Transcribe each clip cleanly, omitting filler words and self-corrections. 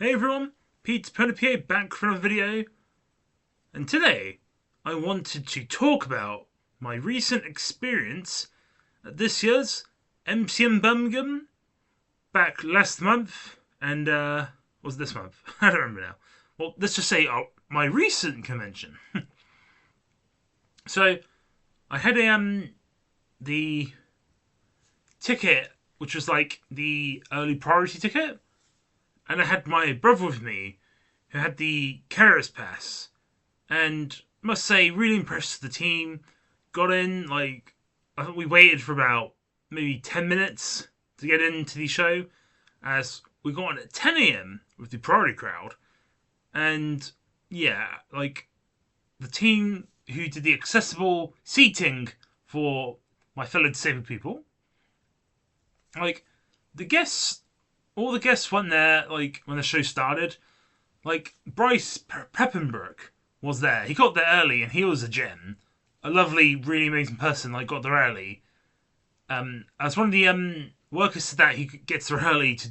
Hey everyone, Pete Penepier back for another video, and today I wanted to talk about my recent experience at this year's MCM Birmingham back last month, and was this month? I don't remember now. Well, let's just say my recent convention. So I had the ticket, which was like the early priority ticket, and I had my brother with me, who had the carer's pass, and I must say, really impressed with the team. Got in, like, I think we waited for about maybe 10 minutes to get into the show, as we got on at 10 a.m. with the priority crowd. And yeah, like, the team who did the accessible seating for my fellow disabled people, like, the guests, all the guests went there, like, when the show started. Like, Bryce Peppenbrook was there. He got there early, and he was a gem. A lovely, really amazing person, like, got there early. As one of the workers said that he gets there early to,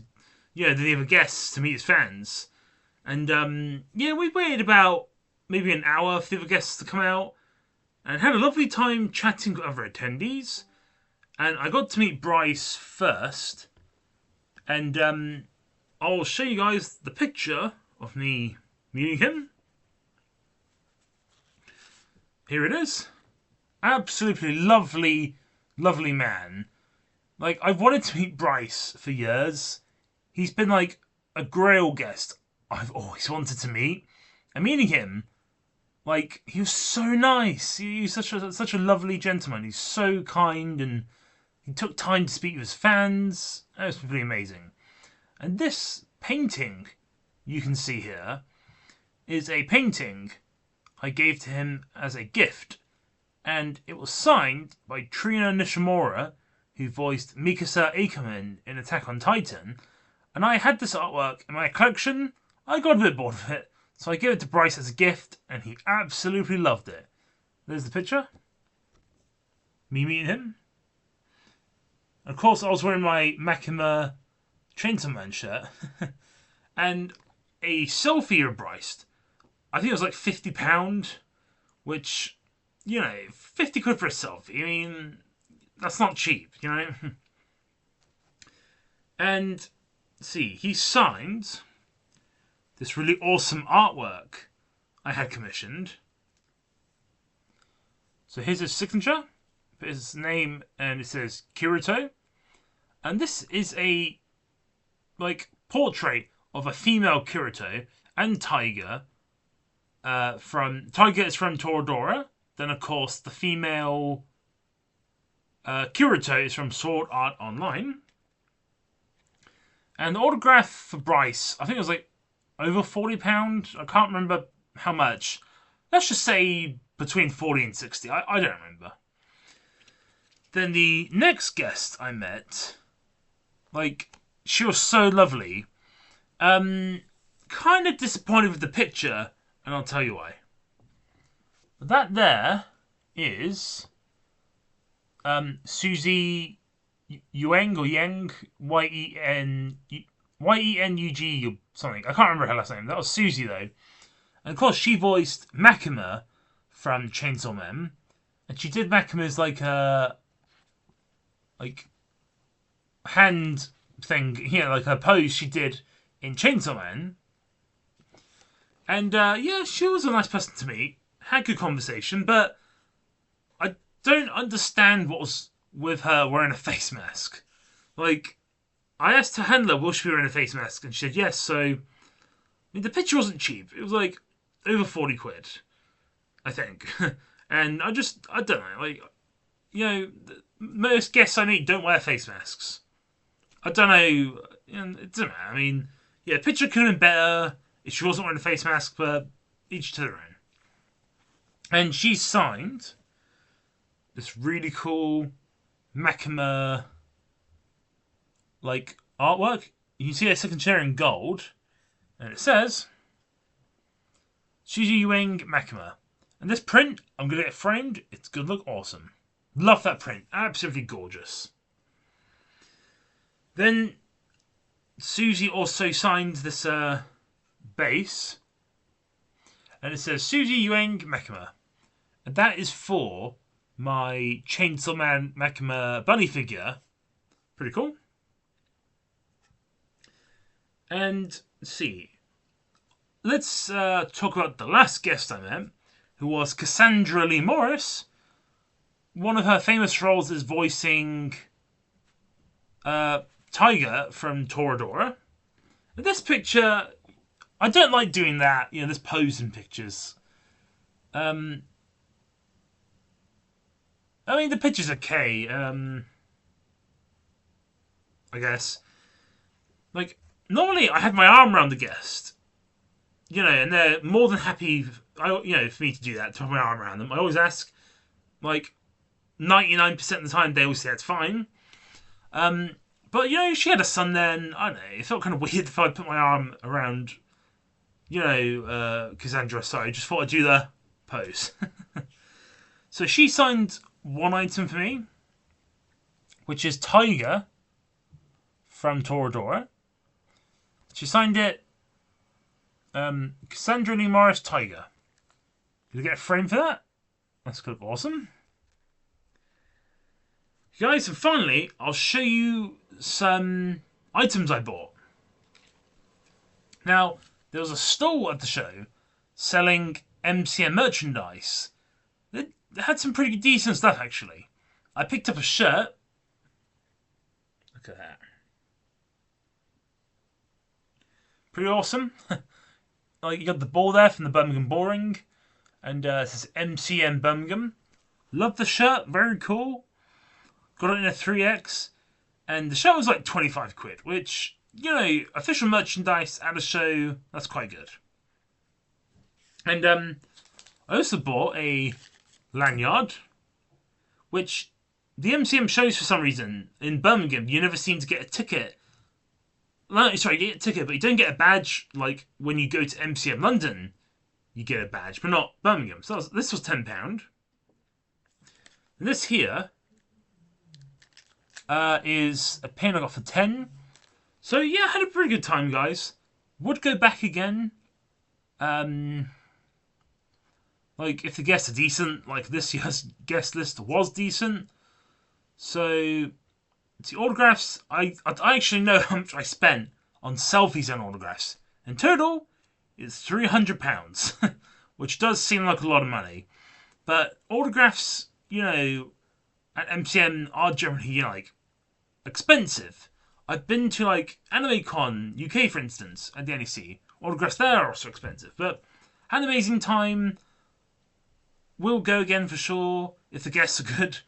the other guests to meet his fans. And, we waited about maybe an hour for the other guests to come out, and had a lovely time chatting with other attendees. And I got to meet Bryce first, and I'll show you guys the picture of me meeting him. Here it is. Absolutely lovely, lovely man. Like, I've wanted to meet Bryce for years. He's been like a grail guest I've always wanted to meet. And meeting him, like, he was so nice. He's such a lovely gentleman. He's so kind, and he took time to speak with his fans. It was pretty amazing. And this painting you can see here is a painting I gave to him as a gift, and it was signed by Trina Nishimura, who voiced Mikasa Ikemen in Attack on Titan. And I had this artwork in my collection. I got a bit bored of it, so I gave it to Bryce as a gift, and he absolutely loved it. There's the picture. Me meeting him. And of course, I was wearing my Makima Chainsaw Man shirt. And a selfie of Bryce, I think it was like £50, which, 50 quid for a selfie. I mean, that's not cheap, And, see, he signed this really awesome artwork I had commissioned. So here's his signature, his name, and it says Kirito. And this is a, like, portrait of a female Kirito and Tiger. Tiger is from Toradora. Then, of course, the female Kirito is from Sword Art Online. And the autograph for Bryce, I think it was like over £40. I can't remember how much. Let's just say between 40 and 60. I don't remember. Then the next guest I met, like, she was so lovely. Kind of disappointed with the picture, and I'll tell you why. That there is Susie Yueng or Yang, Yenug or something. I can't remember her last name. That was Susie though. And of course she voiced Makima from Chainsaw Man. And she did Makima's like hand thing, like her pose she did in Chainsaw Man. And she was a nice person to meet. Had good conversation, but I don't understand what was with her wearing a face mask. Like, I asked her handler, will she be wearing a face mask? And she said yes, so, I mean, the picture wasn't cheap. It was like over 40 quid, I think. And I don't know, like, most guests I meet don't wear face masks. I don't know, it doesn't matter. I mean, the picture could have been better if she wasn't wearing a face mask, but each to their own. And she signed this really cool Makima, like, artwork. You can see a second chair in gold, and it says Suzy Yueng Makima. And this print, I'm going to get it framed. It's going to look awesome. Love that print. Absolutely gorgeous. Then Susie also signed this base, and it says Suji Yueng Mechama. And that is for my Chainsaw Man Mechama bunny figure. Pretty cool. And let's see. Let's talk about the last guest I met, who was Cassandra Lee Morris. One of her famous roles is voicing Tiger from Toradora. In this picture, I don't like doing that, this pose in pictures. I mean, the picture's okay, I guess. Like, normally I have my arm around the guest, and they're more than happy, for me to do that, to have my arm around them. I always ask, 99% of the time they always say it's fine. But, she had a son then, I don't know, it felt kind of weird if I put my arm around, Cassandra, so I just thought I'd do the pose. So she signed one item for me, which is Tiger from Toradora. She signed it, Cassandra Lee Morris Tiger. Did I get a frame for that? That's kind of awesome. Guys, and finally, I'll show you some items I bought. Now, there was a stall at the show selling MCM merchandise. They had some pretty decent stuff, actually. I picked up a shirt. Look at that. Pretty awesome. You got the ball there from the Birmingham Boring. And it says MCM Birmingham. Love the shirt. Very cool. Got it in a 3X. And the shirt was like 25 quid. Which, official merchandise at a show, that's quite good. And I also bought a lanyard. Which the MCM shows, for some reason, in Birmingham, you never seem to get a ticket. No, sorry, you get a ticket, but you don't get a badge like when you go to MCM London. You get a badge, but not Birmingham. So this was £10. And this here is a pin I got for 10. So yeah, I had a pretty good time, guys. Would go back again. If the guests are decent, like this year's guest list was decent. So the autographs, I actually know how much I spent on selfies and autographs. In total, it's £300, which does seem like a lot of money. But autographs, at MCM are generally, expensive. I've been to, Anime Con UK, for instance, at the NEC. Autographs there are also expensive. But had an amazing time. We'll go again for sure, if the guests are good.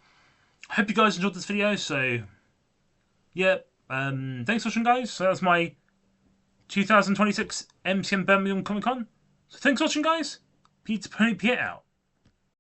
I hope you guys enjoyed this video, so yeah, thanks for watching, guys. So that's my 2026 MCM Birmingham Comic Con. So thanks for watching, guys. Peter Pony Piet out.